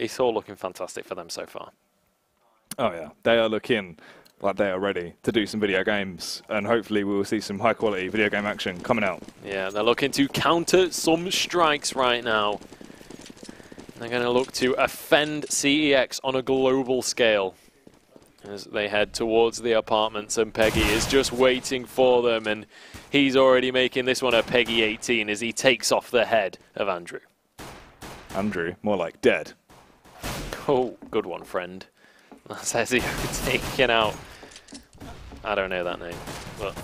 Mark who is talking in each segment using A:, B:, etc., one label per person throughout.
A: it's all looking fantastic for them so far.
B: Oh yeah, they are looking like they are ready to do some video games, and hopefully we will see some high quality video game action coming out.
A: Yeah, they're looking to counter some strikes right now. They're going to look to offend CEX on a global scale as they head towards the apartments, and Peggy is just waiting for them, and he's already making this one a Peggy 18 as he takes off the head of Andrew.
B: Andrew, more like dead.
A: Oh, good one, friend. That's Ezio taken out. I don't know that name, but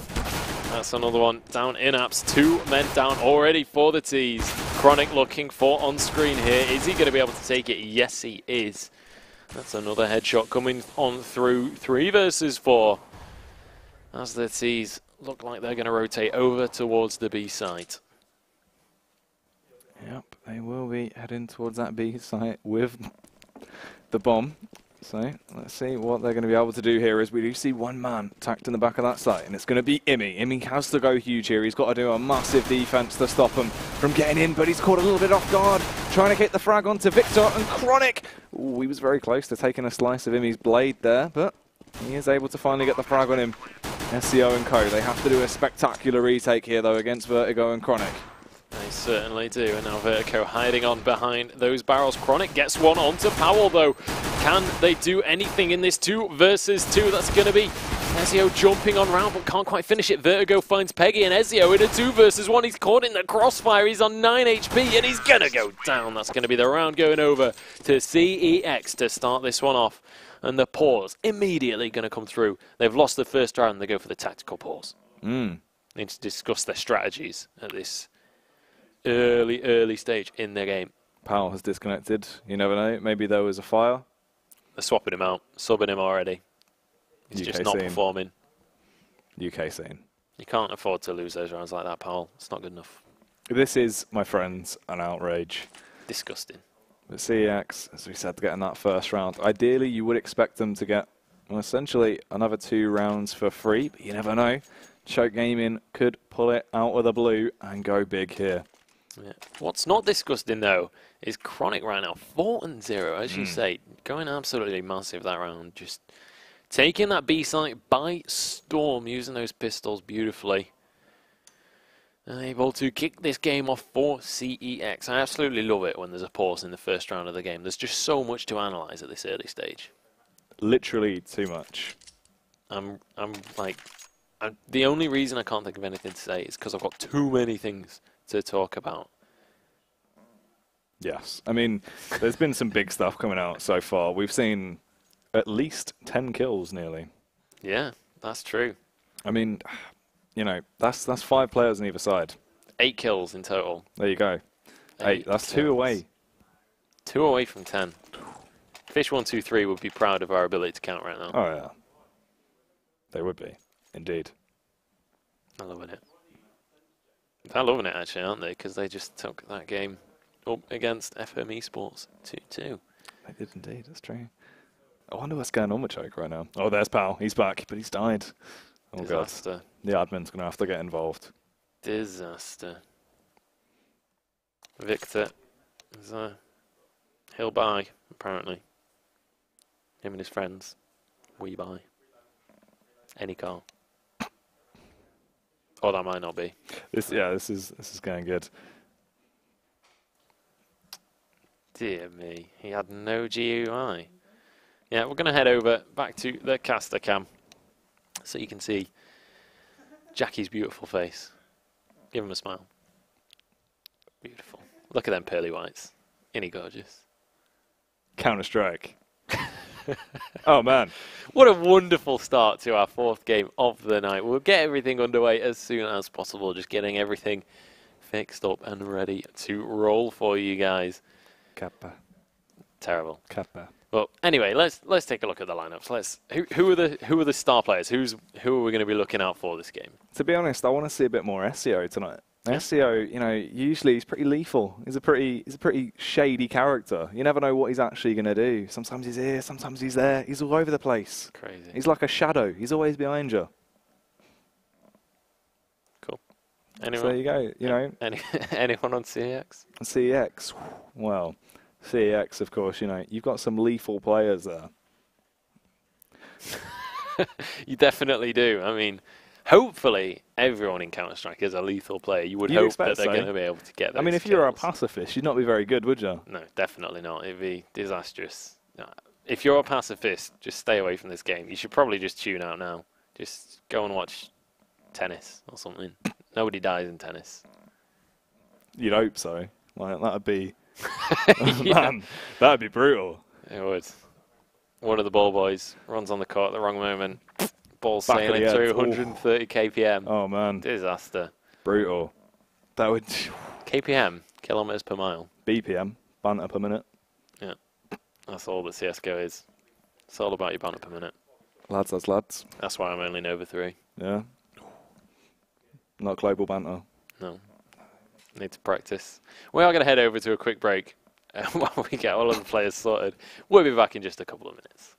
A: that's another one down in apps. 2 men down already for the T's. Chronic looking for on screen here. Is he going to be able to take it? Yes, he is. That's another headshot coming on through. 3 versus 4. As the T's look like they're going to rotate over towards the B site.
B: Yep, they will be heading towards that B site with the bomb. So let's see what they're going to be able to do here, as we do see one man attacked in the back of that site, and it's going to be Imi. Imi has to go huge here. He's got to do a massive defense to stop him from getting in, but he's caught a little bit off guard, trying to get the frag onto Victor, and Chronic. Ooh, he was very close to taking a slice of Imi's blade there, but he is able to finally get the frag on him. SEO and Co. They have to do a spectacular retake here, though, against Vertigo and Chronic.
A: They certainly do, and now Vertigo hiding on behind those barrels. Chronic gets one onto Powell, though. Can they do anything in this 2 versus 2? That's going to be Ezio jumping on round, but can't quite finish it. Vertigo finds Peggy, and Ezio in a 2 versus 1. He's caught in the crossfire. He's on 9 HP, and he's going to go down. That's going to be the round going over to CEX to start this one off. And the pause immediately going to come through. They've lost the first round, they go for the tactical pause. Need to discuss their strategies at this early stage in their game.
B: Powell has disconnected. You never know. Maybe there was a fire.
A: They're swapping him out, subbing him already. He's
B: UK
A: just not
B: scene.
A: performing.
B: UK scene.
A: You can't afford to lose those rounds like that, Powell. It's not good enough.
B: This is, my friends, an outrage.
A: Disgusting.
B: But CEX, as we said, getting that first round. Ideally, you would expect them to get, well, essentially another 2 rounds for free, but you never know. Choke Gaming could pull it out of the blue and go big here.
A: Yeah. What's not disgusting, though, is Chronic right now, 4-0, as you say, going absolutely massive that round. Just taking that B site by storm, using those pistols beautifully. And able to kick this game off for CEX. I absolutely love it when there's a pause in the first round of the game. There's just so much to analyse at this early stage.
B: Literally too much.
A: The only reason I can't think of anything to say is because I've got too many things to talk about.
B: Yes. I mean, there's been some big stuff coming out so far. We've seen at least 10 kills nearly.
A: Yeah, that's true.
B: I mean, you know, that's 5 players on either side.
A: 8 kills in total.
B: There you go. 8. That's
A: kills.
B: 2 away.
A: 2 away from 10. Fish123 would be proud of our ability to count right now.
B: Oh, yeah. They would be. Indeed.
A: I'm loving it. They're loving it, actually, aren't they? Because they just took that game up against FM Esports 2-2.
B: They did indeed. That's true. I wonder what's going on with Choke right now. Oh, there's Pal. He's back, but he's died. Oh,
A: Disaster.
B: God. The admin's going to have to get involved.
A: Disaster. Victor is he'll buy, apparently. Him and his friends. We buy. Any car. Or that might not be.
B: This is going good.
A: Dear me, he had no GUI. Yeah, we're going to head over back to the caster cam so you can see Jackie's beautiful face. Give him a smile. Beautiful. Look at them pearly whites. Ain't he gorgeous?
B: Counter-Strike. Oh, man.
A: What a wonderful start to our 4th game of the night. We'll get everything underway as soon as possible, just getting everything fixed up and ready to roll for you guys.
B: Kappa.
A: Terrible.
B: Kappa.
A: Well, anyway, let's take a look at the lineups. Who are the star players? Who are we going to be looking out for this game?
B: To be honest, I want to see a bit more SEO tonight. SEO, you know, usually he's pretty lethal. He's a pretty shady character. You never know what he's actually going to do. Sometimes he's here, sometimes he's there. He's all over the place.
A: Crazy.
B: He's like a shadow. He's always behind you.
A: Cool.
B: Anyone? So there you go. You know.
A: Anyone on CEX?
B: CEX. Well, CEX, of course, you know, you've got some lethal players there.
A: You definitely do. I mean, hopefully everyone in Counter-Strike is a lethal player. You would hope that they're going to be able to get those
B: I mean, if
A: kills.
B: you were a pacifist, you'd not be very good, would you?
A: No, definitely not. It'd be disastrous. If you're a pacifist, just stay away from this game. You should probably just tune out now. Just go and watch tennis or something. Nobody dies in tennis.
B: You'd hope so. Like, that'd be...
A: Yeah.
B: Man, that'd be brutal.
A: It would. One of the ball boys runs on the court at the wrong moment. Ball
B: Back of
A: sailing
B: the head.
A: through 130 kpm.
B: Oh, man.
A: Disaster.
B: Brutal. That would...
A: kpm, kilometers per mile.
B: BPM, banter per minute.
A: Yeah. That's all that CSGO is. It's all about your banter per minute.
B: Lads as lads.
A: That's why I'm only Nova 3.
B: Yeah. Not global banter.
A: No. Need to practice. We are going to head over to a quick break while we get all of the players sorted. We'll be back in just a couple of minutes.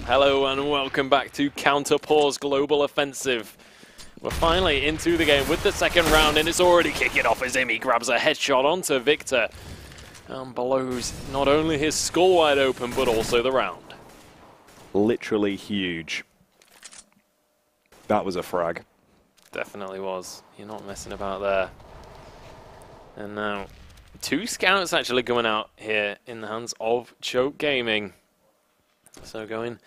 A: Hello and welcome back to Counterpause Global Offensive. We're finally into the game with the second round, and it's already kicking off as Imi grabs a headshot onto Victor and blows not only his skull wide open, but also the round.
B: Literally huge. That was a frag.
A: Definitely was. You're not messing about there. And now, 2 scouts actually going out here in the hands of Choke Gaming. So going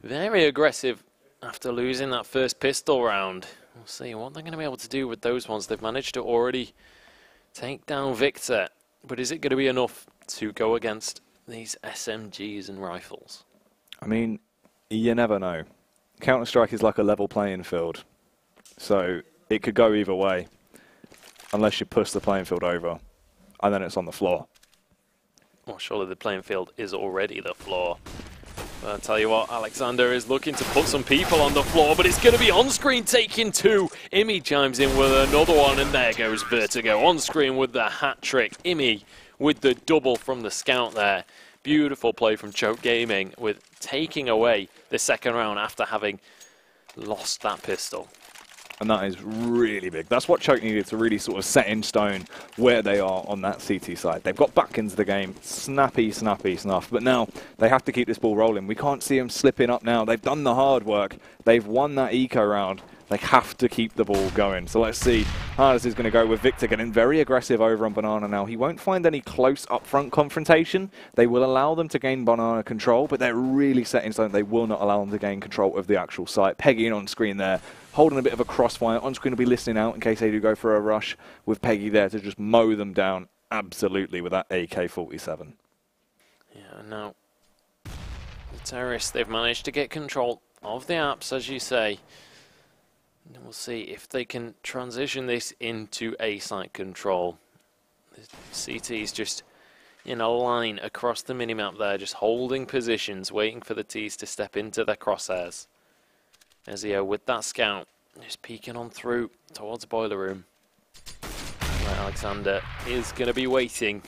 A: very aggressive after losing that first pistol round. We'll see what they're going to be able to do with those ones. They've managed to already take down Victor, but is it going to be enough to go against these SMGs and rifles?
B: I mean, you never know. Counter-Strike is like a level playing field, so it could go either way, unless you push the playing field over, and then it's on the floor.
A: Well, surely the playing field is already the floor. But I'll tell you what, Alexander is looking to put some people on the floor, but it's going to be on-screen taking 2. Imi chimes in with another one, and there goes Vertigo on-screen with the hat trick. Imi with the double from the scout there. Beautiful play from Choke Gaming with taking away the second round after having lost that pistol.
B: And that is really big. That's what CeX needed to really sort of set in stone where they are on that CT side. They've got back into the game. Snappy, snappy, snuff. But now they have to keep this ball rolling. We can't see them slipping up now. They've done the hard work. They've won that eco round. They have to keep the ball going. So let's see how this is going to go with Victor getting very aggressive over on Banana now. He won't find any close upfront confrontation. They will allow them to gain Banana control, but they're really set in stone. They will not allow them to gain control of the actual site. Peggy in on screen there, holding a bit of a crossfire. On screen will be listening out in case they do go for a rush, with Peggy there to just mow them down absolutely with that AK-47.
A: Yeah, now the terrorists, they've managed to get control of the apps, as you say. And we'll see if they can transition this into A-site control. The CT's just in a line across the minimap there, just holding positions, waiting for the T's to step into their crosshairs. Ezio with that scout, just peeking on through towards Boiler Room. Right, Alexander is going to be waiting.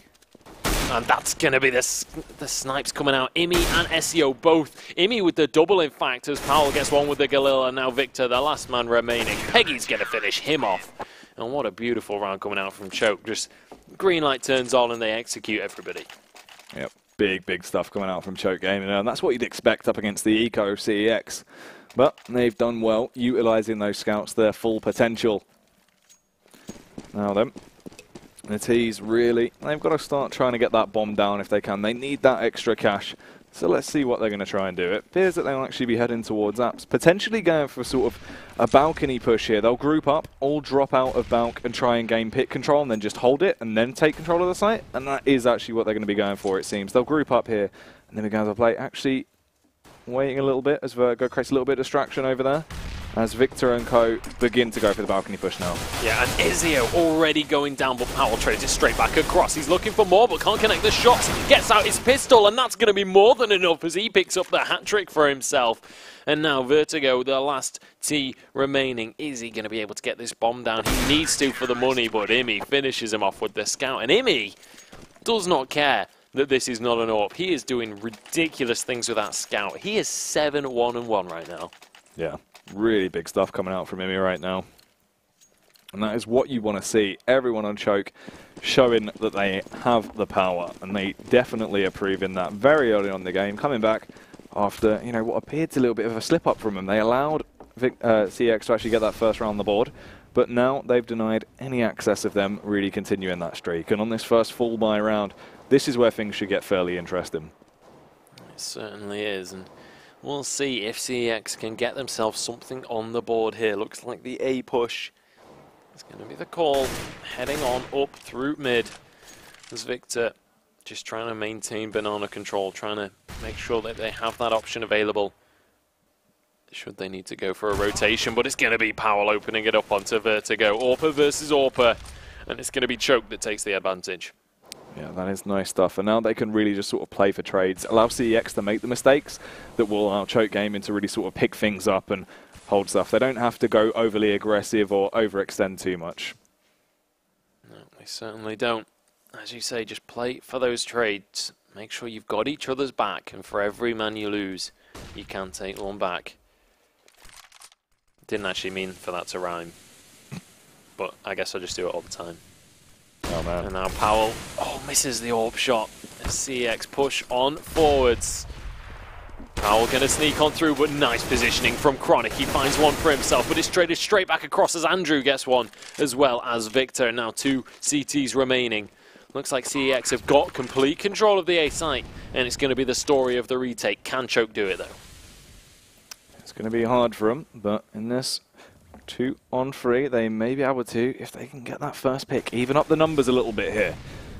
A: And that's going to be the snipes coming out. Imi and Ezio both. Imi with the double, in fact, as Powell gets one with the Galil, and now Victor, the last man remaining. Peggy's going to finish him off. And what a beautiful round coming out from CeX. Just green light turns on and they execute everybody.
B: Yep, big stuff coming out from CeX Gaming. And that's what you'd expect up against the Eco CEX. But they've done well, utilising those scouts, their full potential. Now then. The T's really, they've got to start trying to get that bomb down if they can. They need that extra cash. So let's see what they're going to try and do. It appears that they'll actually be heading towards apps, potentially going for sort of a balcony push here. They'll group up, all drop out of balc and try and gain pit control and then just hold it and then take control of the site. And that is actually what they're going to be going for, it seems. They'll group up here and then we go to the play. Actually, waiting a little bit as Virgo creates a little bit of distraction over there. As Victor and co begin to go for the balcony push now.
A: Yeah, and Ezio already going down, but Powell trades it straight back across. He's looking for more, but can't connect the shots. Gets out his pistol, and that's going to be more than enough as he picks up the hat-trick for himself. And now Vertigo, the last T remaining. Is he going to be able to get this bomb down? He needs to for the money, but Imi finishes him off with the scout. And Imi does not care that this is not an AWP. He is doing ridiculous things with that scout. He is 7-1-1 right now.
B: Yeah. Really big stuff coming out from Imi right now. And that is what you want to see. Everyone on CeX showing that they have the power. And they definitely are proving that very early on in the game. Coming back after, you know, what appeared to a little bit of a slip-up from them. They allowed CeX to actually get that first round on the board. But now they've denied any access of them really continuing that streak. And on this first full buy round, this is where things should get fairly interesting.
A: It certainly is. And we'll see if CEX can get themselves something on the board here. Looks like the A push is going to be the call. Heading on up through mid. As Victor just trying to maintain banana control, trying to make sure that they have that option available should they need to go for a rotation. But it's going to be Powell opening it up onto Vertigo. Orpa versus Orpa. And it's going to be CeX that takes the advantage.
B: Yeah, that is nice stuff. And now they can really just sort of play for trades, allow CEX to make the mistakes that will allow CeX Gaming to really sort of pick things up and hold stuff. They don't have to go overly aggressive or overextend too much.
A: No, they certainly don't. As you say, just play for those trades. Make sure you've got each other's back, and for every man you lose, you can take one back. Didn't actually mean for that to rhyme, but I guess I just do it all the time.
B: Oh man.
A: And now Powell, misses the AWP shot. CEX push on forwards. Powell going to sneak on through, but nice positioning from Chronic. He finds one for himself, but it's traded straight back across as Andrew gets one, as well as Victor. Now 2 CTs remaining. Looks like CEX have got complete control of the A site, and it's going to be the story of the retake. Can CeX do it, though?
B: It's going to be hard for them, but in this 2-on-3, they may be able to, if they can get that first pick, even up the numbers a little bit here.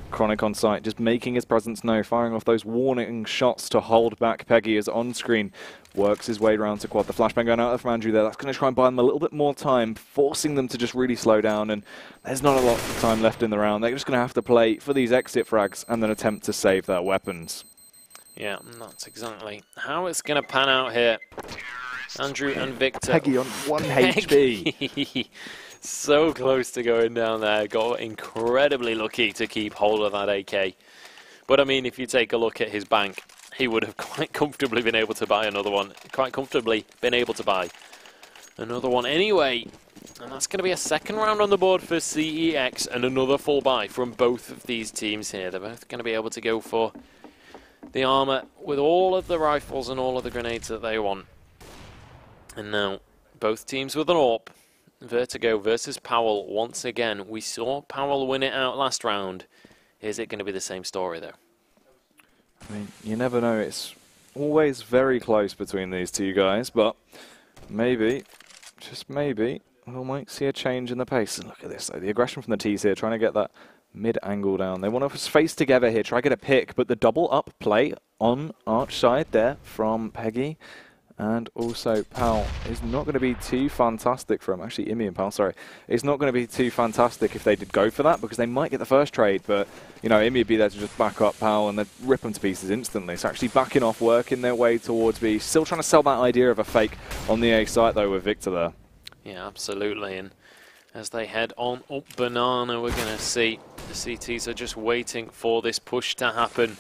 B: Chronic on site, just making his presence known, firing off those warning shots to hold back Peggy as on screen works his way around to quad. The flashbang going out from Andrew there, that's going to try and buy them a little bit more time, forcing them to just really slow down, and there's not a lot of time left in the round. They're just going to have to play for these exit frags and then attempt to save their weapons.
A: Yeah, that's exactly how it's going to pan out here. Andrew and Victor.
B: Peggy on 1 HP.
A: So close to going down there. Got incredibly lucky to keep hold of that AK. But I mean, if you take a look at his bank, he would have quite comfortably been able to buy another one. Quite comfortably been able to buy another one anyway. And that's going to be a second round on the board for CEX and another full buy from both of these teams here. They're both going to be able to go for the armor with all of the rifles and all of the grenades that they want. And now, both teams with an AWP. Vertigo versus Powell once again. We saw Powell win it out last round. Is it going to be the same story, though?
B: I mean, you never know. It's always very close between these two guys, but maybe, just maybe, we might see a change in the pace. And look at this, though. The aggression from the T's here, trying to get that mid-angle down. They want to face together here, try to get a pick, but the double-up play on Arch side there from Peggy. And also, Powell is not going to be too fantastic for him. Actually, Imi and Powell, sorry. It's not going to be too fantastic if they did go for that, because they might get the first trade, but, you know, Imi would be there to just back up Powell and they'd rip them to pieces instantly. So actually backing off, working their way towards B. Still trying to sell that idea of a fake on the A site, though, with Victor there. Yeah,
A: absolutely. And as they head on up Banana, we're going to see the CTs are just waiting for this push to happen.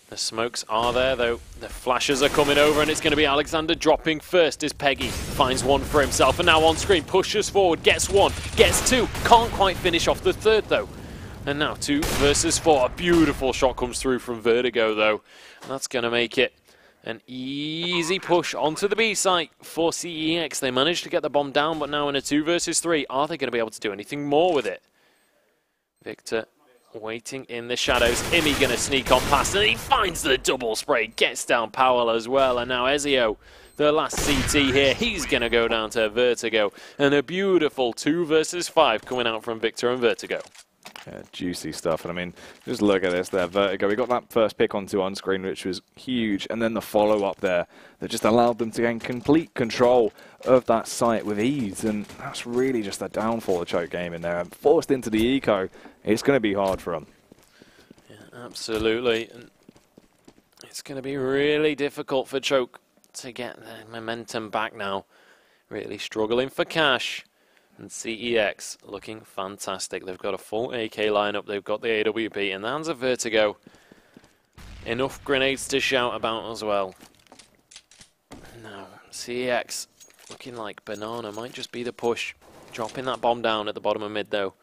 A: The smokes are there, though. The flashes are coming over, and it's going to be Alexander dropping first as Peggy finds one for himself. And now on screen, pushes forward, gets one, gets two. Can't quite finish off the third, though. And now 2 versus 4. A beautiful shot comes through from Vertigo, though. And that's going to make it an easy push onto the B site for CEX. They managed to get the bomb down, but now in a 2 versus 3, are they going to be able to do anything more with it? Victor waiting in the shadows. Imi going to sneak on past, and he finds the double spray, gets down Powell as well, and now Ezio, the last CT here, he's going to go down to Vertigo, and a beautiful 2 versus 5 coming out from Victor and Vertigo.
B: Yeah, juicy stuff, and I mean, just look at this there, Vertigo. We got that first pick onto on screen, which was huge, and then the follow-up there that just allowed them to gain complete control of that site with ease, and that's really just a downfall of Choke game in there. And forced into the eco, it's going to be hard for them.
A: Yeah, absolutely. And it's going to be really difficult for Choke to get their momentum back now. Really struggling for cash. And CEX looking fantastic. They've got a full AK lineup. They've got the AWP in the hands of Vertigo. Enough grenades to shout about as well. Now, CEX looking like Banana might just be the push. Dropping that bomb down at the bottom of mid, though,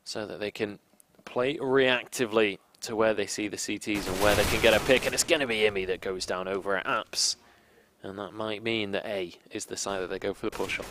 A: so that they can play reactively to where they see the CTs and where they can get a pick. And it's going to be Imi that goes down over at Apps. And that might mean that A is the side that they go for the push on.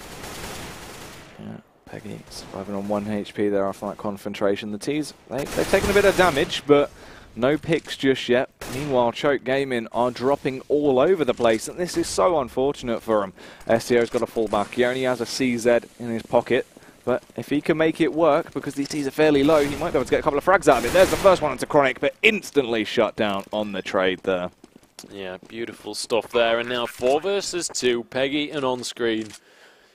B: Yeah, Peggy surviving on 1 HP there after that concentration. The T's, they've taken a bit of damage, but no picks just yet. Meanwhile, Choke Gaming are dropping all over the place, and this is so unfortunate for him. SEO's got to fall back. He only has a CZ in his pocket, but if he can make it work, because these T's are fairly low, he might be able to get a couple of frags out of it. There's the first one onto Chronic, but instantly shut down on the trade there.
A: Yeah, beautiful stuff there. And now 4 versus 2, Peggy and on screen.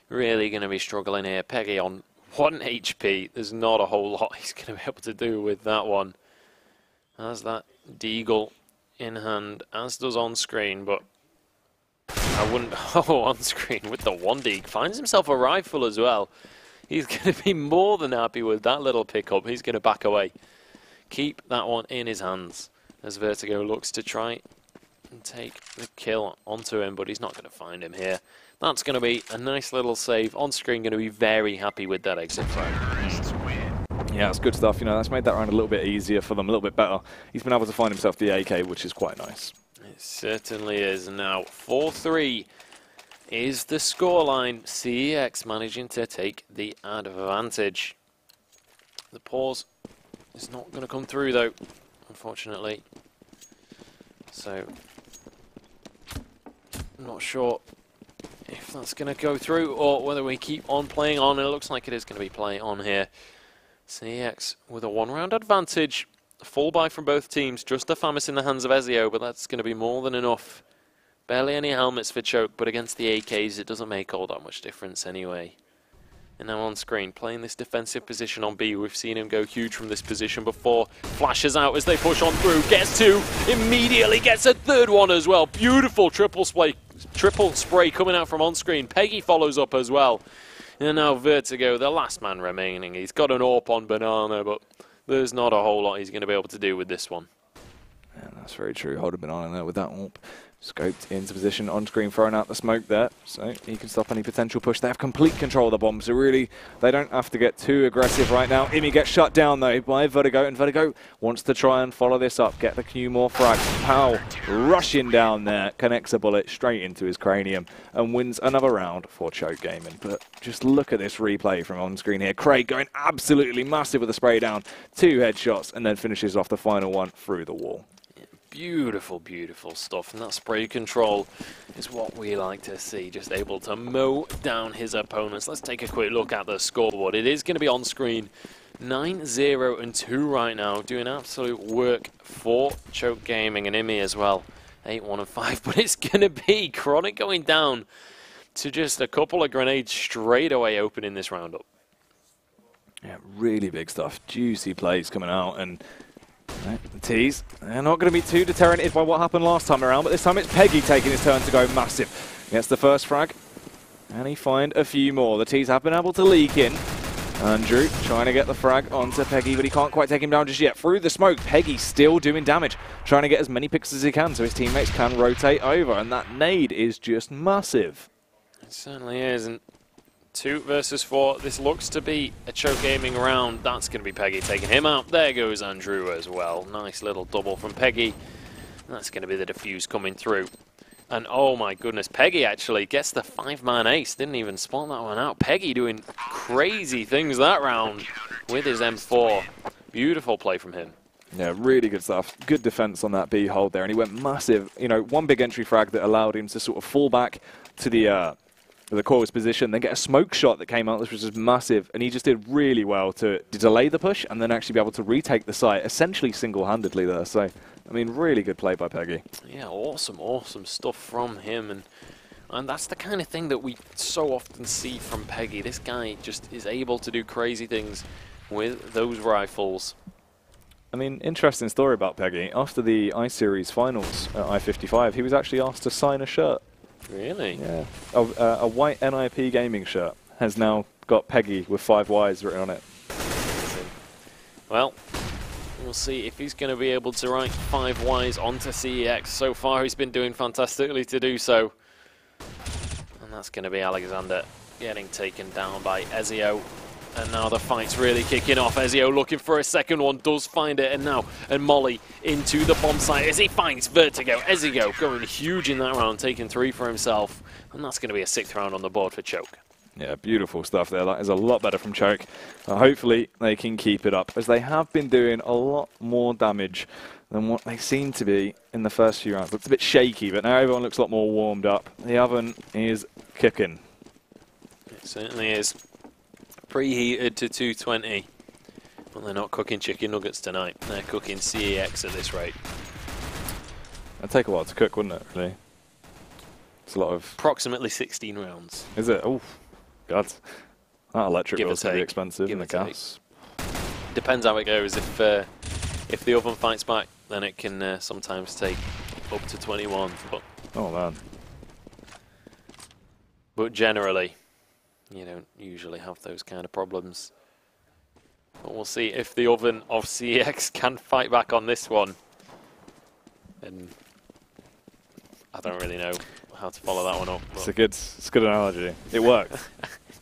A: Really going to be struggling here. Peggy on 1 HP. There's not a whole lot he's going to be able to do with that one. Has that Deagle in hand, as does on screen, but I wouldn't... Oh, on screen with the 1 Deagle. Finds himself a rifle as well. He's going to be more than happy with that little pickup. He's going to back away. Keep that one in his hands as Vertigo looks to try and take the kill onto him, but he's not going to find him here. That's going to be a nice little save. On screen, going to be very happy with that exit frag.
B: Yeah, it's good stuff. You know, that's made that round a little bit easier for them, a little bit better. He's been able to find himself the AK, which is quite nice.
A: It certainly is. Now, 4-3 is the scoreline. CEX managing to take the advantage. The pause is not going to come through, though, unfortunately. So, I'm not sure if that's going to go through or whether we keep on playing on. It looks like it is going to be playing on here. CEX with a 1-round advantage. Full buy from both teams. Just a FAMAS in the hands of Ezio, but that's going to be more than enough. Barely any helmets for Choke, but against the AKs it doesn't make all that much difference anyway. And now on screen, playing this defensive position on B. We've seen him go huge from this position before. Flashes out as they push on through. Gets 2. Immediately gets a 3rd one as well. Beautiful triple spray coming out from on screen. Peggy follows up as well. And now Vertigo, the last man remaining. He's got an AWP on Banana, but there's not a whole lot he's going to be able to do with this one.
B: Yeah, that's very true. Hold a Banana there with that AWP. Scoped into position on screen, throwing out the smoke there, so he can stop any potential push. They have complete control of the bomb, so really they don't have to get too aggressive right now. Imi gets shut down though by Vertigo, and Vertigo wants to try and follow this up, get the Q more frag. Pow rushing down there, connects a bullet straight into his cranium and wins another round for Choke Gaming. But just look at this replay from on screen here. Craig going absolutely massive with a spray down, 2 headshots, and then finishes off the final one through the wall.
A: Beautiful, beautiful stuff, and that spray control is what we like to see, just able to mow down his opponents. Let's take a quick look at the scoreboard. It is going to be on screen 9-0-2 right now, doing absolute work for Choke Gaming and Imi as well, 8-1-5, but it's going to be Chronic going down to just a couple of grenades straight away opening this roundup.
B: Yeah, really big stuff, juicy plays coming out, and the T's, they're not going to be too deterrented by what happened last time around, but this time it's Peggy taking his turn to go massive. Gets the first frag, and he find a few more. The T's have been able to leak in. Andrew trying to get the frag onto Peggy, but he can't quite take him down just yet. Through the smoke, Peggy still doing damage, trying to get as many picks as he can so his teammates can rotate over, and that nade is just massive.
A: It certainly is, and 2 versus 4. This looks to be a Choke Gaming round. That's going to be Peggy taking him out. There goes Andrew as well. Nice little double from Peggy. That's going to be the defuse coming through. And oh my goodness, Peggy actually gets the 5-man ace. Didn't even spot that one out. Peggy doing crazy things that round with his M4. Beautiful play from him.
B: Yeah, really good stuff. Good defense on that B hold there, and he went massive. You know, one big entry frag that allowed him to sort of fall back to the Corvus position, then get a smoke shot that came out, which was just massive, and he just did really well to delay the push and then actually be able to retake the site, essentially single-handedly there. So, I mean, really good play by Peggy.
A: Yeah, awesome, awesome stuff from him, and that's the kind of thing that we so often see from Peggy. This guy just is able to do crazy things with those rifles.
B: I mean, interesting story about Peggy. After the I-Series finals at I-55, he was actually asked to sign a shirt.
A: Really?
B: Yeah. A white NIP gaming shirt has now got Peggy with 5 Ys written on it.
A: Well, we'll see if he's going to be able to write 5 Ys onto CEX. So far, he's been doing fantastically to do so. And that's going to be Alexander getting taken down by Ezio. And now the fight's really kicking off. Ezio looking for a second one, does find it, and Molly into the bomb site as he finds Vertigo. Ezio going huge in that round, taking 3 for himself, and that's going to be a 6th round on the board for Choke.
B: Yeah, beautiful stuff there. That is a lot better from Choke. Hopefully they can keep it up, as they have been doing a lot more damage than what they seem to be in the first few rounds. Looks a bit shaky, but now everyone looks a lot more warmed up. The oven is kicking.
A: It certainly is. Preheated to 220. Well, they're not cooking chicken nuggets tonight. They're cooking CEX at this rate.
B: It'd take a while to cook, wouldn't it, really? It's a lot of...
A: Approximately 16 rounds.
B: Is it? Oh, God. That electric bill's going to be expensive,
A: Give
B: and the gas.
A: Depends how it goes. If the oven fights back, then it can sometimes take up to 21.
B: Oh, man.
A: But generally, you don't usually have those kind of problems. But we'll see if the oven of CEX can fight back on this one. And I don't really know how to follow that one up.
B: It's a good analogy. It worked.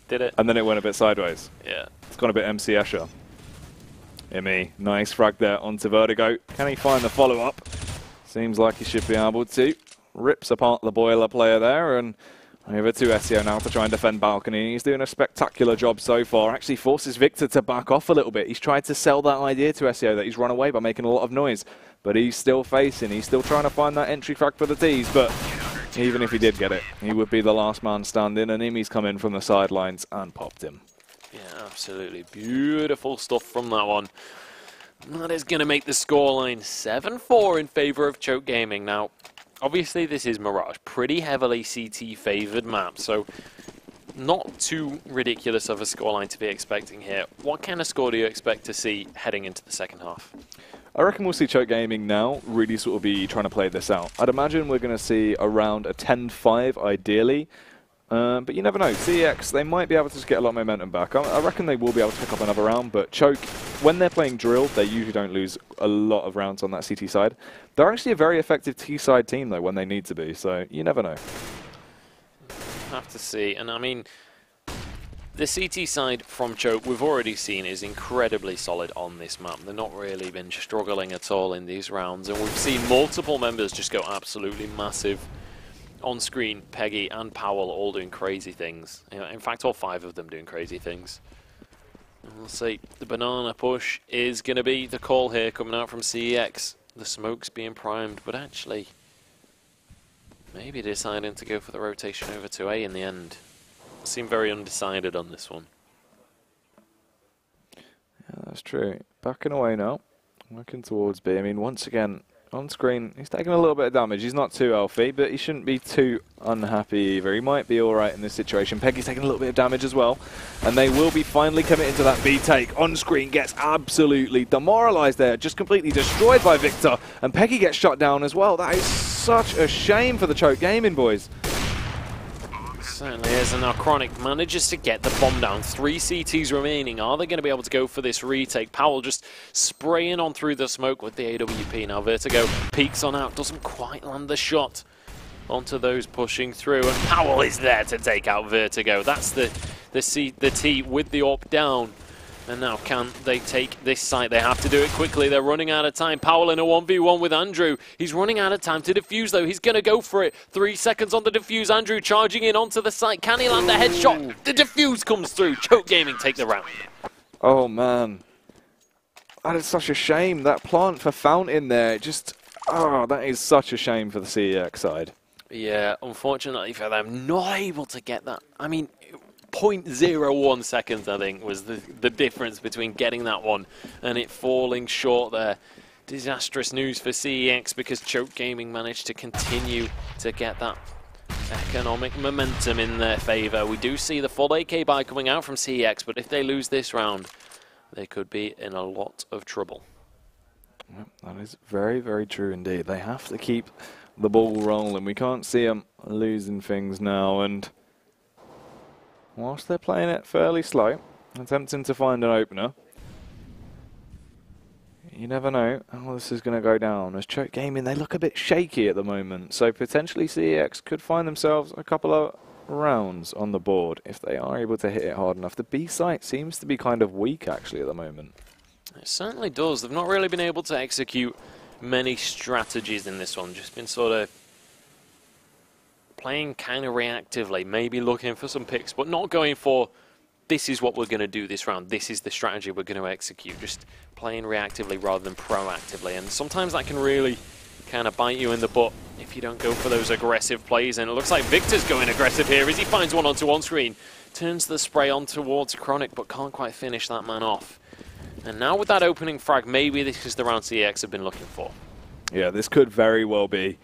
A: Did it?
B: And then it went a bit sideways.
A: Yeah.
B: It's gone a bit MC Escher. Imi, nice frag there onto Vertigo. Can he find the follow-up? Seems like he should be able to. Rips apart the boiler player there, and over to Ezio now to try and defend balcony. He's doing a spectacular job so far. Actually forces Victor to back off a little bit. He's tried to sell that idea to Ezio that he's run away by making a lot of noise. But he's still facing. He's still trying to find that entry frag for the T's. But even if he did get it, he would be the last man standing. And Imi's come in from the sidelines and popped him.
A: Yeah, absolutely. Beautiful stuff from that one. That is going to make the scoreline 7-4 in favor of Choke Gaming. Now, obviously, this is Mirage, pretty heavily CT-favoured map, so not too ridiculous of a scoreline to be expecting here. What kind of score do you expect to see heading into the second half?
B: I reckon we'll see Choke Gaming now really sort of be trying to play this out. I'd imagine we're going to see around a 10-5 ideally. But you never know. CeX, they might be able to just get a lot of momentum back. I reckon they will be able to pick up another round, but Choke, when they're playing drill, they usually don't lose a lot of rounds on that CT side. They're actually a very effective T-side team, though, when they need to be, so you never know.
A: Have to see, and I mean, the CT side from Choke, we've already seen, is incredibly solid on this map. They've not really been struggling at all in these rounds, and we've seen multiple members just go absolutely massive on screen. Peggy and Powell all doing crazy things. You know, in fact, all 5 of them doing crazy things. And we'll see. The banana push is going to be the call here coming out from CEX. The smoke's being primed, but actually, maybe deciding to go for the rotation over to A in the end. Seem very undecided on this one.
B: Yeah, that's true. Backing away now. Working towards B. I mean, once again, on screen, he's taking a little bit of damage. He's not too healthy, but he shouldn't be too unhappy either. He might be alright in this situation. Peggy's taking a little bit of damage as well, and they will be finally committing to that B take. On screen gets absolutely demoralized there, just completely destroyed by Victor, and Peggy gets shut down as well. That is such a shame for the Choke Gaming boys.
A: Certainly is, and now Chronic manages to get the bomb down. 3 CTs remaining. Are they going to be able to go for this retake? Powell just spraying on through the smoke with the AWP. Now Vertigo peeks on out, doesn't quite land the shot onto those pushing through, and Powell is there to take out Vertigo. That's the T with the AWP down. And now can they take this site? They have to do it quickly. They're running out of time. Powell in a 1v1 with Andrew. He's running out of time to defuse, though. He's going to go for it. 3 seconds on the defuse. Andrew charging in onto the site. Can he land a headshot? The defuse comes through. Choke Gaming take the round.
B: Oh, man. That is such a shame. That plant for Fountain there, just... Oh, that is such a shame for the CEX side.
A: Yeah, unfortunately for them, not able to get that. I mean... 0.01 seconds, I think, was the difference between getting that one and it falling short there. Disastrous news for CEX because Choke Gaming managed to continue to get that economic momentum in their favour. We do see the full AK buy coming out from CEX, but if they lose this round, they could be in a lot of trouble.
B: Yep, that is very, very true indeed. They have to keep the ball rolling. We can't see them losing things now, and whilst they're playing it fairly slow, attempting to find an opener, you never know how this is going to go down. As Choke Gaming, they look a bit shaky at the moment, so potentially CEX could find themselves a couple of rounds on the board if they are able to hit it hard enough. The B site seems to be kind of weak actually at the moment.
A: It certainly does. They've not really been able to execute many strategies in this one, just been sort of playing kind of reactively, maybe looking for some picks, but not going for, this is what we're going to do this round, this is the strategy we're going to execute. Just playing reactively rather than proactively. And sometimes that can really kind of bite you in the butt if you don't go for those aggressive plays. And it looks like Victor's going aggressive here as he finds one onto on screen. Turns the spray on towards Chronic, but can't quite finish that man off. And now with that opening frag, maybe this is the round CEX have been looking for. Yeah,
B: this could very well be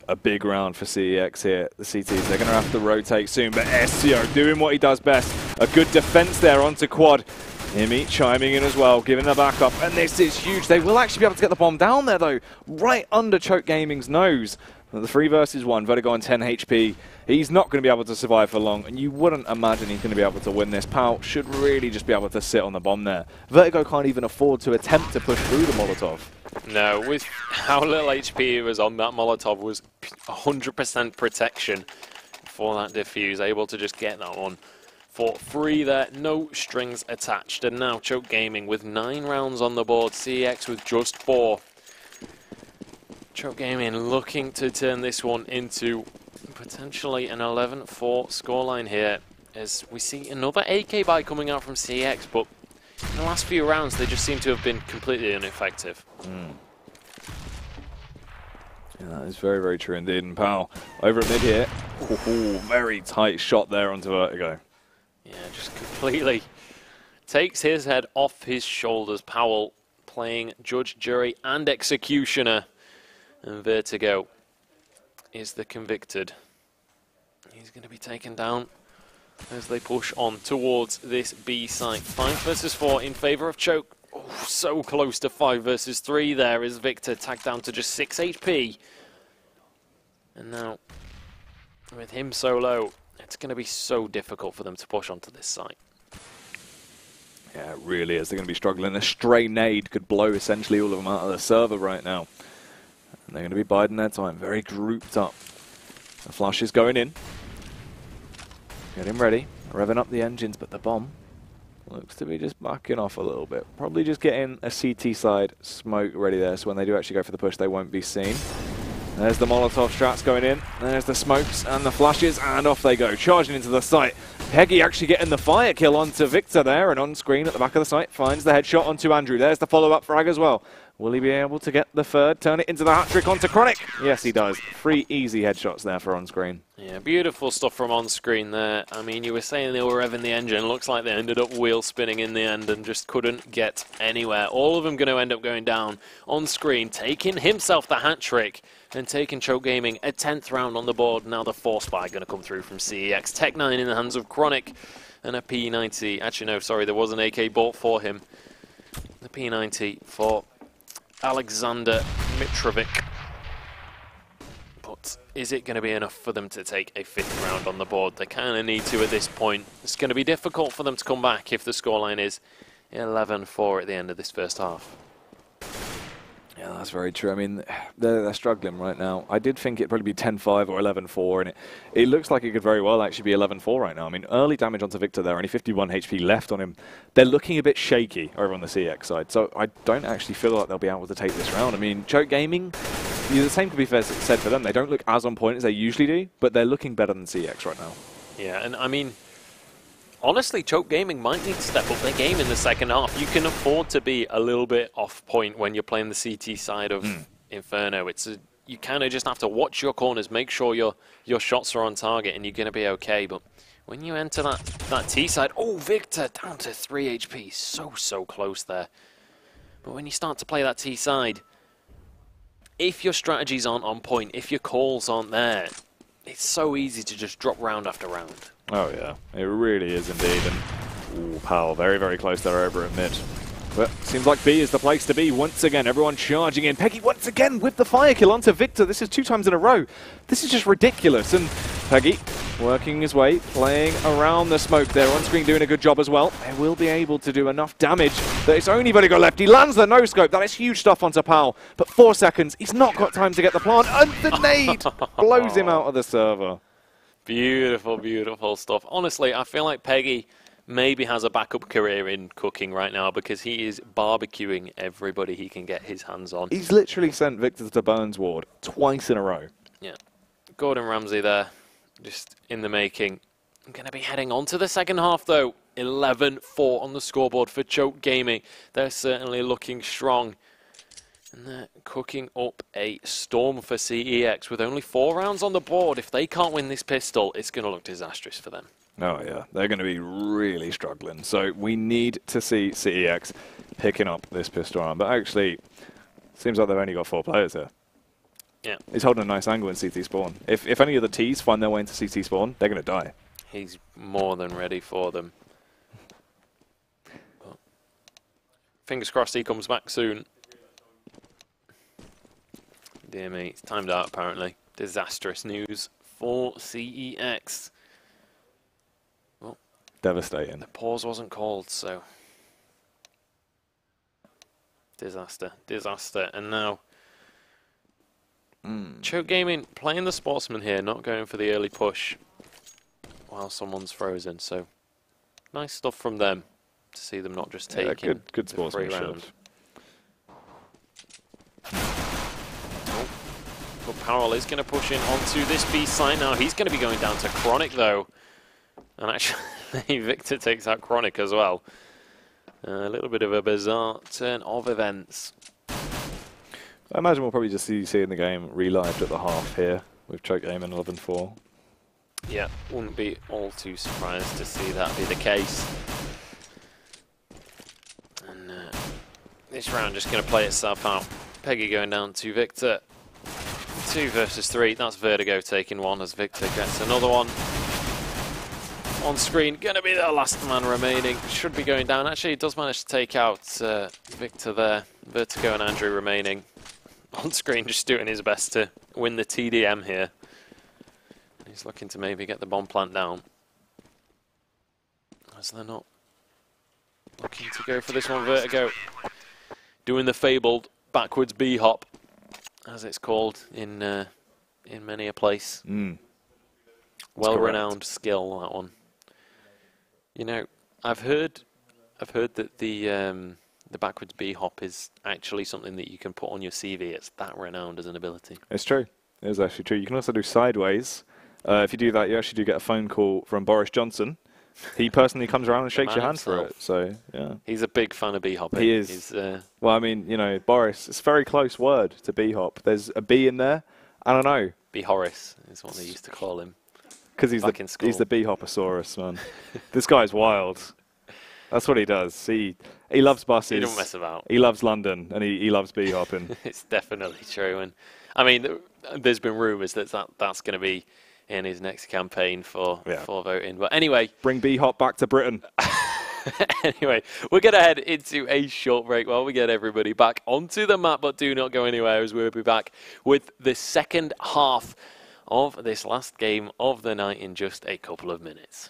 B: a big round for CEX here. The CTs, they're going to have to rotate soon, but SCO doing what he does best. A good defense there onto Quad. Imi chiming in as well, giving a backup, and this is huge. They will actually be able to get the bomb down there, though, right under Choke Gaming's nose. The 3 versus 1, Vertigo on 10 HP. He's not going to be able to survive for long, and you wouldn't imagine he's going to be able to win this. Pal should really just be able to sit on the bomb there. Vertigo can't even afford to attempt to push through the Molotov.
A: No, with how little HP he was on, that Molotov was 100% protection for that defuse. Able to just get that one for free there, no strings attached. And now Choke Gaming with 9 rounds on the board, CEX with just 4. Choke Gaming looking to turn this one into potentially an 11-4 scoreline here, as we see another AK buy coming out from CEX, but in the last few rounds they just seem to have been completely ineffective.
B: Yeah, that is very, very true indeed. And Powell over at mid here, very tight shot there onto Vertigo.
A: Yeah, just completely takes his head off his shoulders. Powell playing judge, jury and executioner. And Vertigo is the convicted. He's going to be taken down as they push on towards this B site. 5 versus 4 in favor of Choke. Oh, so close to 5 versus 3 there is Victor, tagged down to just 6 HP. And now, with him so low, It's going to be so difficult for them to push onto this site.
B: Yeah, it really is. They're going to be struggling. A stray nade could blow essentially all of them out of the server right now. And they're going to be biding their time. Very grouped up. The flush is going in. Getting ready. Revving up the engines, but the bomb looks to be just backing off a little bit. Probably just getting a CT side smoke ready there, so when they do actually go for the push, they won't be seen. There's the Molotov strats going in. There's the smokes and the flashes, and off they go, charging into the site. Peggy actually getting the fire kill onto Victor there, and on screen at the back of the site finds the headshot onto Andrew. There's the follow-up frag as well. Will he be able to get the third, turn it into the hat-trick onto Chronic? Yes, he does. 3 easy headshots there for on-screen.
A: Yeah, beautiful stuff from on-screen there. I mean, you were saying they were revving the engine. Looks like they ended up wheel spinning in the end and just couldn't get anywhere. All of them going to end up going down on-screen, taking himself the hat-trick and taking Choke Gaming a 10th round on the board. Now the 4 spy going to come through from CEX. Tech 9 in the hands of Chronic and a P90. Actually, no, sorry, there was an AK bought for him. The P90 for Alexander Mitrovic. But is it going to be enough for them to take a 5th round on the board? They kind of need to at this point. It's going to be difficult for them to come back if the scoreline is 11-4 at the end of this first half.
B: Yeah, that's very true. I mean, they're struggling right now. I did think it'd probably be 10-5 or 11-4, and it looks like it could very well actually be 11-4 right now. I mean, early damage onto Victor there, only 51 HP left on him. They're looking a bit shaky over on the CX side, so I don't actually feel like they'll be able to take this round. I mean, Choke Gaming, the same could be said for them. They don't look as on point as they usually do, but they're looking better than CX right now.
A: Yeah, and I mean, honestly, Choke Gaming might need to step up their game in the second half. You can afford to be a little bit off point when you're playing the CT side of Inferno. You kind of just have to watch your corners, make sure your shots are on target, and you're going to be okay. But when you enter that T side, oh, Victor down to 3 HP, so close there. But when you start to play that T side, if your strategies aren't on point, if your calls aren't there, it's so easy to just drop round after round.
B: Oh yeah, it really is indeed. And ooh, Powell very, very close there over at mid. But seems like B is the place to be once again. Everyone charging in. Peggy once again with the fire kill onto Victor. This is 2 times in a row. This is just ridiculous. And Peggy working his way, playing around the smoke there. On screen doing a good job as well. They will be able to do enough damage that it's only Vertigo left. He lands the no-scope. That is huge stuff onto Powell. But 4 seconds. He's not got time to get the plant. And the nade blows him out of the server.
A: Beautiful, beautiful stuff. Honestly, I feel like Peggy maybe has a backup career in cooking right now because he is barbecuing everybody he can get his hands on.
B: He's literally sent Victor to Burns Ward twice in a row.
A: Yeah. Gordon Ramsay there, just in the making. I'm going to be heading on to the second half, though. 11-4 on the scoreboard for Choke Gaming. They're certainly looking strong. And they're cooking up a storm for CEX with only 4 rounds on the board. If they can't win this pistol, it's going to look disastrous for them.
B: Oh yeah, they're going to be really struggling. So we need to see CEX picking up this pistol round. But actually, seems like they've only got 4 players here.
A: Yeah.
B: He's holding a nice angle in CT spawn. If any of the Ts find their way into CT spawn, they're going to die.
A: He's more than ready for them. But fingers crossed he comes back soon. Dear me, it's timed out apparently. Disastrous news for CEX. Well,
B: devastating.
A: The pause wasn't called, so disaster, disaster. And now Choke Gaming playing the sportsman here, not going for the early push while someone's frozen. So nice stuff from them to see them not just taking
B: good
A: the free
B: sportsmanship.
A: round. But Powell is going to push in onto this B site now. He's going to be going down to Chronic, though. And actually, Victor takes out Chronic as well. A little bit of a bizarre turn of events.
B: I imagine we'll probably just see in the game relived at the half here with Choke Gaming 11-4.
A: Yeah, wouldn't be all too surprised to see that be the case. And this round just going to play itself out. Peggy going down to Victor. 2 versus 3. That's Vertigo taking 1 as Victor gets another one. On screen, going to be the last man remaining. Should be going down. Actually, it does manage to take out Victor there. Vertigo and Andrew remaining. On screen, just doing his best to win the TDM here. He's looking to maybe get the bomb plant down. As they're not looking to go for this one. Vertigo doing the fabled backwards B hop, as it's called in many a place. Well-renowned skill, that one. You know, I've heard that the backwards B hop is actually something that you can put on your CV. It's that renowned as an ability.
B: It's true. It is actually true. You can also do sideways. If you do that, you actually do get a phone call from Boris Johnson. He personally comes around and shakes your hand for it. So, yeah.
A: He's a big fan of B-hopping.
B: He is. Well, I mean, you know, Boris, it's a very close word to B-hop. There's a B in there. I don't know.
A: B-Horace is what they used to call him.
B: Because he's the B-hopposaurus, man. This guy's wild. That's what he does. He loves buses.
A: He don't mess about.
B: He loves London, and he loves B-hopping.
A: It's definitely true. And I mean, there's been rumours that that's going to be in his next campaign for voting. But anyway,
B: bring B-hop back to Britain.
A: Anyway, we're going to head into a short break while we get everybody back onto the map. But do not go anywhere, as we'll be back with the second half of this last game of the night in just a couple of minutes.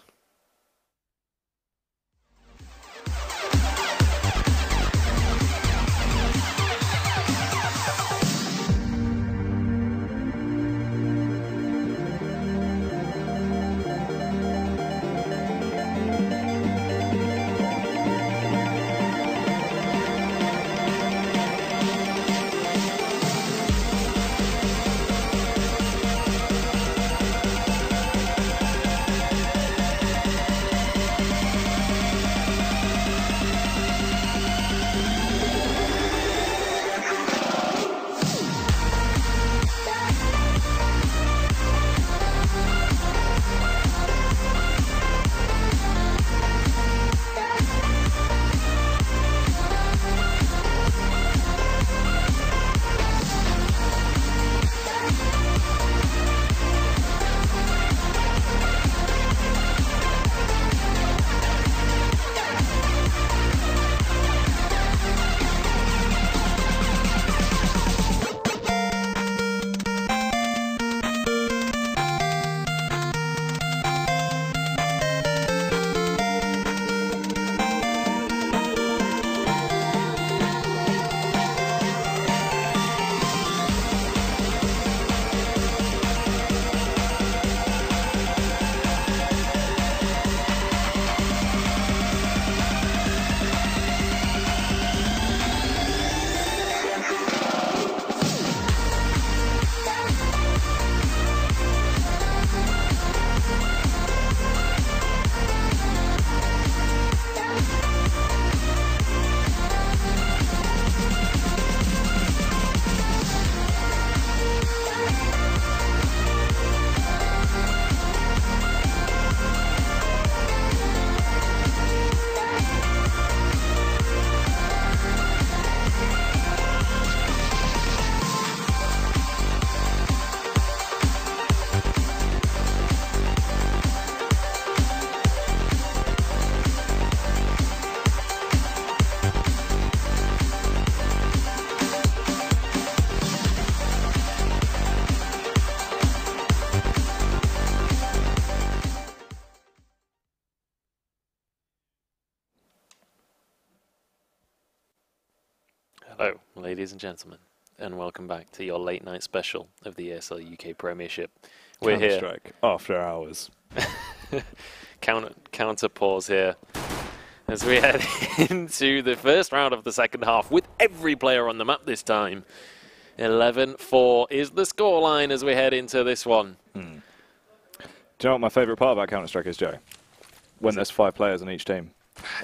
A: Hello, ladies and gentlemen, and welcome back to your late night special of the ESL UK Premiership. We're here.
B: Counter-Strike after hours.
A: Counter pause here as we head into the first round of the second half with every player on the map this time. 11-4 is the scoreline as we head into this one.
B: Do you know what my favourite part about Counter-Strike is, Joe? When there's 5 players on each team.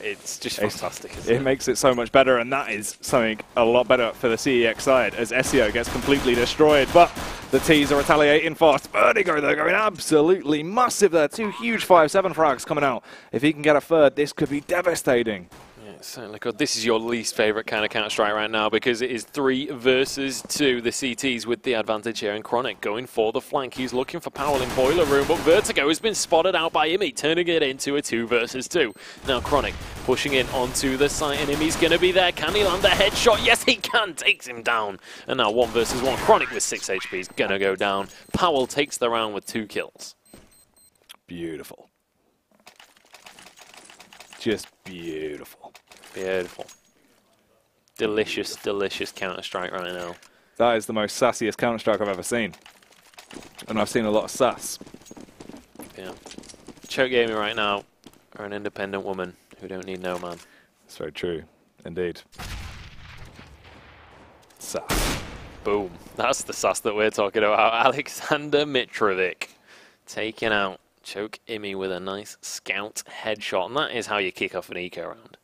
A: It's just fantastic, isn't it?
B: It makes it so much better, and that is something a lot better for the CEX side as SEO gets completely destroyed. But the T's are retaliating fast. Vertigo, they're going absolutely massive there. 2 huge 5-7 frags coming out. If he can get a third, this could be devastating.
A: Yeah, it certainly could. This is your least favourite kind of Counter-Strike right now because it is 3 versus 2. The CTs with the advantage here, and Chronic going for the flank. He's looking for Powell in Boiler Room, but Vertigo has been spotted out by Imi, turning it into a 2 versus 2. Now Chronic pushing in onto the site, and Imi's going to be there. Can he land a headshot? Yes, he can. Takes him down. And now 1 versus 1. Chronic with 6 HP is going to go down. Powell takes the round with 2 kills.
B: Beautiful. Just beautiful.
A: Beautiful. Delicious, delicious Counter-Strike right now.
B: That is the most sassiest Counter-Strike I've ever seen. And I've seen a lot of sass.
A: Yeah. Choke Gaming right now are an independent woman who don't need no man.
B: That's very true. Indeed. Sass.
A: Boom. That's the sass that we're talking about. Alexander Mitrovic taking out Choke Imi with a nice scout headshot. And that is how you kick off an eco round.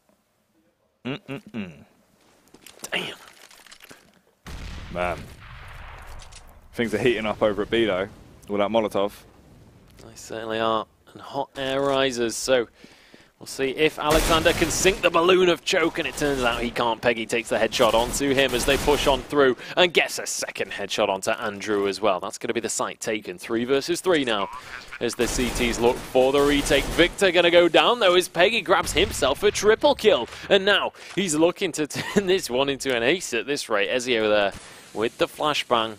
A: Damn.
B: Man. Things are heating up over at B though, with that Molotov.
A: They certainly are. And hot air rises, so we'll see if Alexander can sink the balloon of Choke, and it turns out he can't. Peggy takes the headshot onto him as they push on through and gets a second headshot onto Andrew as well. That's going to be the site taken. 3 versus 3 now as the CTs look for the retake. Victor going to go down though as Peggy grabs himself a triple kill. And now he's looking to turn this one into an ace at this rate. Ezio there with the flashbang.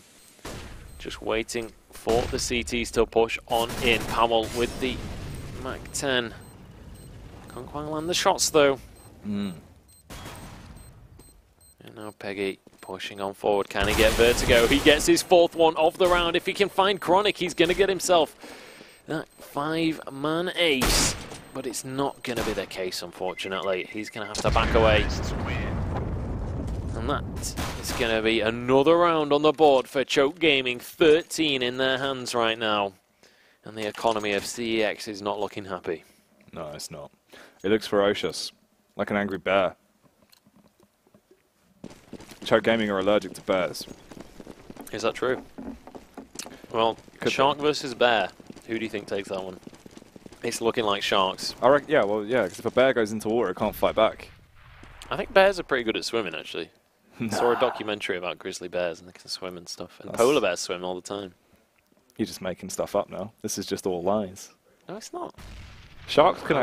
A: Just waiting for the CTs to push on in. Powell with the MAC-10. Can't quite land the shots though. And now Peggy pushing on forward. Can he get Vertigo? He gets his 4th one of the round. If he can find Chronic, he's going to get himself that 5-man ace. But it's not going to be the case, unfortunately. He's going to have to back away. And that is going to be another round on the board for Choke Gaming. 13 in their hands right now. And the economy of CEX is not looking happy.
B: No, it's not. It looks ferocious, like an angry bear. Choke Gaming are allergic to bears.
A: Is that true? Well, Shark versus Bear. Who do you think takes that one? It's looking like Sharks.
B: Yeah, well, yeah, because if a bear goes into water, it can't fight back.
A: I think bears are pretty good at swimming, actually. I saw a documentary about grizzly bears and they can swim and stuff. And polar bears swim all the time.
B: You're just making stuff up now. This is just all lies.
A: No, it's not.
B: Sharks can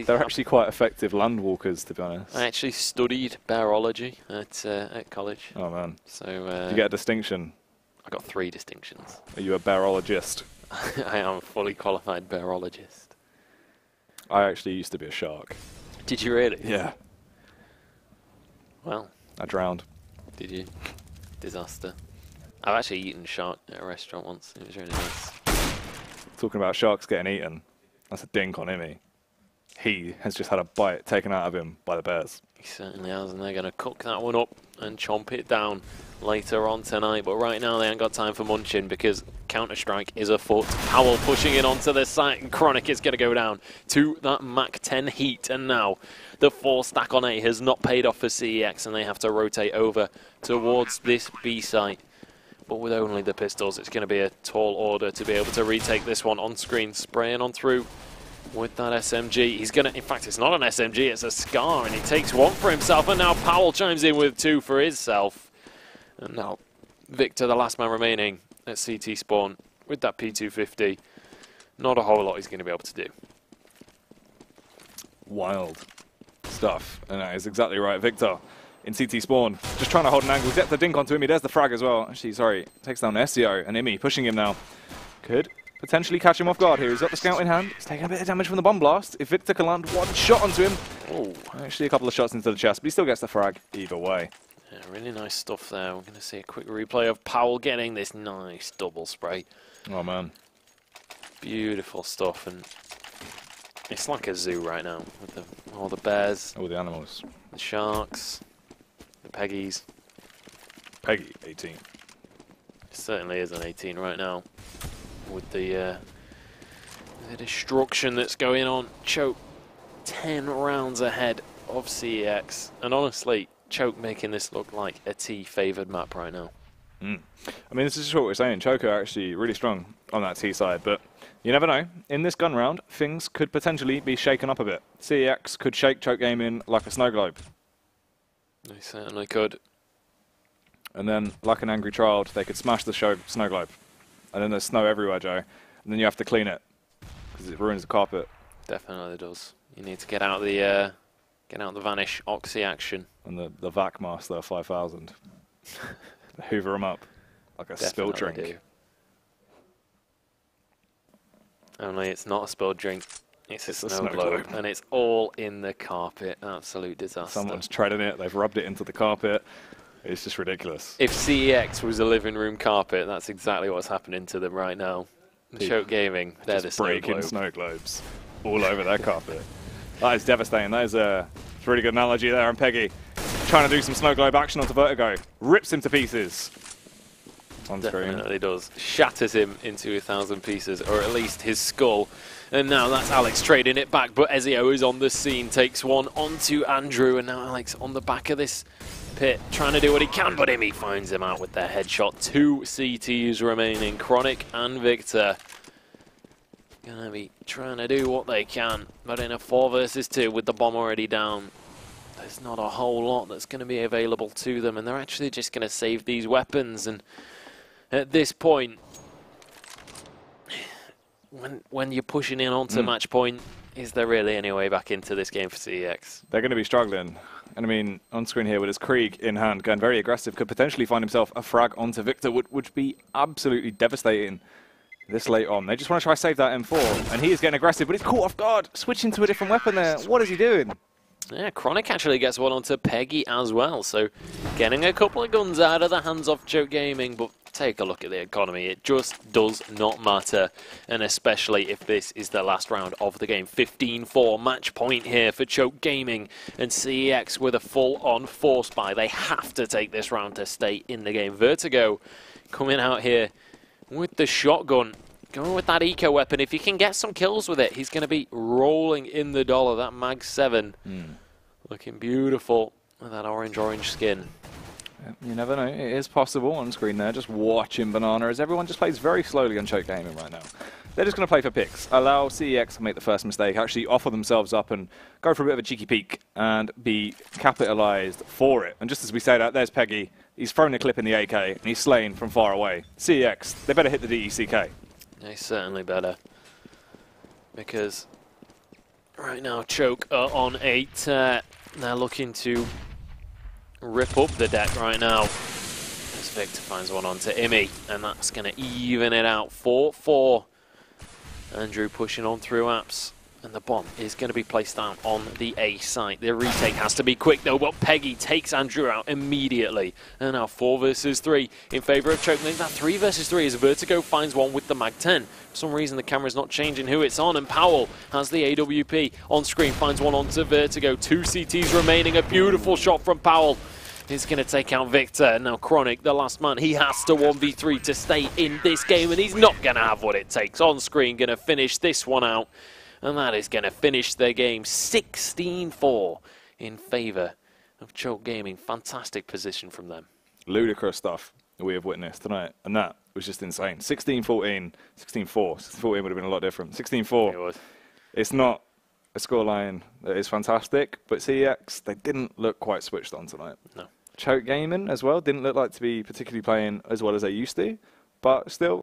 B: they're actually quite effective land walkers, to be honest.
A: I actually studied bearology at college.
B: Oh, man.
A: So
B: did you get a distinction?
A: I got 3 distinctions.
B: Are you a bearologist?
A: I am a fully qualified bearologist.
B: I actually used to be a shark.
A: Did you really?
B: Yeah.
A: Well.
B: I drowned.
A: Did you? Disaster. I've actually eaten shark at a restaurant once. It was really nice.
B: Talking about sharks getting eaten, that's a dink on Imi. He has just had a bite taken out of him by the bears.
A: He certainly has, and they're going to cook that one up and chomp it down later on tonight. But right now they ain't got time for munching because Counter-Strike is afoot. Powell pushing in onto the site, and Chronic is going to go down to that MAC-10 heat. And now the 4 stack on A has not paid off for CEX, and they have to rotate over towards this B site. But with only the pistols, it's going to be a tall order to be able to retake this one on screen, spraying on through with that SMG. He's going to, in fact, it's not an SMG, it's a Scar, and he takes 1 for himself, and now Powell chimes in with 2 for himself. And now Victor, the last man remaining at CT spawn with that P250. Not a whole lot he's going to be able to do.
B: Wild stuff, and that is exactly right. Victor in CT spawn, just trying to hold an angle. Gets the dink onto Imi. There's the frag as well. Actually, sorry, takes down Ezio, and Imi pushing him now. Could potentially catch him off guard here. He's got the scout in hand. He's taking a bit of damage from the bomb blast. If Victor can land 1 shot onto him, oh, actually a couple of shots into the chest, but he still gets the frag either way.
A: Yeah, really nice stuff there. We're going to see a quick replay of Powell getting this nice double spray.
B: Oh, man.
A: Beautiful stuff, and it's like a zoo right now with all the bears.
B: All the animals.
A: The sharks. The Peggies.
B: Peggy, 18.
A: It certainly is an 18 right now. With the destruction that's going on. Choke 10 rounds ahead of CEX. And honestly, Choke making this look like a T-favoured map right now.
B: I mean, this is what we're saying. Choke are actually really strong on that T side, but you never know. In this gun round, things could potentially be shaken up a bit. CEX could shake Choke Gaming like a snow globe.
A: They certainly could.
B: And then, like an angry child, they could smash the snow globe. And then there's snow everywhere, Joe. And then you have to clean it because it ruins the carpet.
A: Definitely does. You need to get out the Vanish Oxy action.
B: And the Vac Master 5000. Hoover them up like a spilt drink.
A: Do. Only it's not a spilled drink. It's a
B: It's a
A: snow
B: snow
A: globe,
B: globe.
A: and it's all in the carpet. Absolute disaster.
B: Someone's treading it. They've rubbed it into the carpet. It's just ridiculous.
A: If CEX was a living room carpet, that's exactly what's happening to them right now. Choke Gaming, they're the snow
B: breaking
A: globe.
B: snow globes all over their carpet. That is devastating. That is a really good analogy there. And Peggy trying to do some snow globe action onto Vertigo. Rips him to pieces. On screen.
A: Definitely does. Shatters him into 1,000 pieces, or at least his skull. And now that's Alex trading it back, but Ezio is on the scene, takes one onto Andrew, and now Alex on the back of this pit, trying to do what he can, but Imi finds him out with their headshot. 2 CTs remaining, Chronic and Victor. Gonna be trying to do what they can, but in a 4 versus 2 with the bomb already down, there's not a whole lot that's going to be available to them, and they're actually just going to save these weapons. And at this point, when you're pushing in onto match point, is there really any way back into this game for CEX?
B: They're going to be struggling. And I mean, on screen here with his Krieg in hand, going very aggressive, could potentially find himself a frag onto Victor, would be absolutely devastating this late on. They just want to try to save that M4, and he is getting aggressive, but he's caught off guard, switching to a different weapon there. What is he doing?
A: Yeah, Chronic actually gets one onto Peggy as well, so getting a couple of guns out of the hands of Choke Gaming, but take a look at the economy. It just does not matter, and especially if this is the last round of the game. 15-4 match point here for Choke Gaming, and CEX with a full-on force buy. They have to take this round to stay in the game. Vertigo coming out here with the shotgun, going with that eco weapon. If he can get some kills with it, he's going to be rolling in the dollar. That Mag 7 looking beautiful with that orange skin.
B: You never know. It is possible on screen there. Just watching Banana as everyone just plays very slowly on Choke Gaming right now. They're just going to play for picks. Allow CEX to make the first mistake, actually offer themselves up and go for a bit of a cheeky peek and be capitalized for it. And just as we say that, there's Peggy. He's thrown a clip in the AK and he's slain from far away. CEX, they better hit the DECK.
A: They certainly better. Because right now Choke are on 8. They're looking to rip up the deck right now. As Victor finds one onto Imi, and that's going to even it out. 4-4. Andrew pushing on through apps, and the bomb is going to be placed down on the A site. The retake has to be quick though, but Peggy takes Andrew out immediately. And now 4 versus 3 in favor of Choke. That 3 versus 3 as Vertigo finds one with the Mag 10. For some reason the camera's not changing who it's on, and Powell has the AWP on screen, finds one onto Vertigo. 2 CTs remaining, a beautiful shot from Powell. He's going to take out Victor. Now Chronic, the last man, he has to 1v3 to stay in this game, and he's not going to have what it takes. On screen, going to finish this one out, and that is going to finish their game 16-4 in favour of Choke Gaming. Fantastic position from them. Ludicrous
B: stuff we have witnessed tonight, and that was just insane. 16-14, 16-4. 16-14 would have been a lot different. 16-4.
A: It was.
B: It's not a scoreline that is fantastic, but CEX, they didn't look quite switched on tonight.
A: No.
B: Choke Gaming as well didn't look like to be particularly playing as well as they used to, but still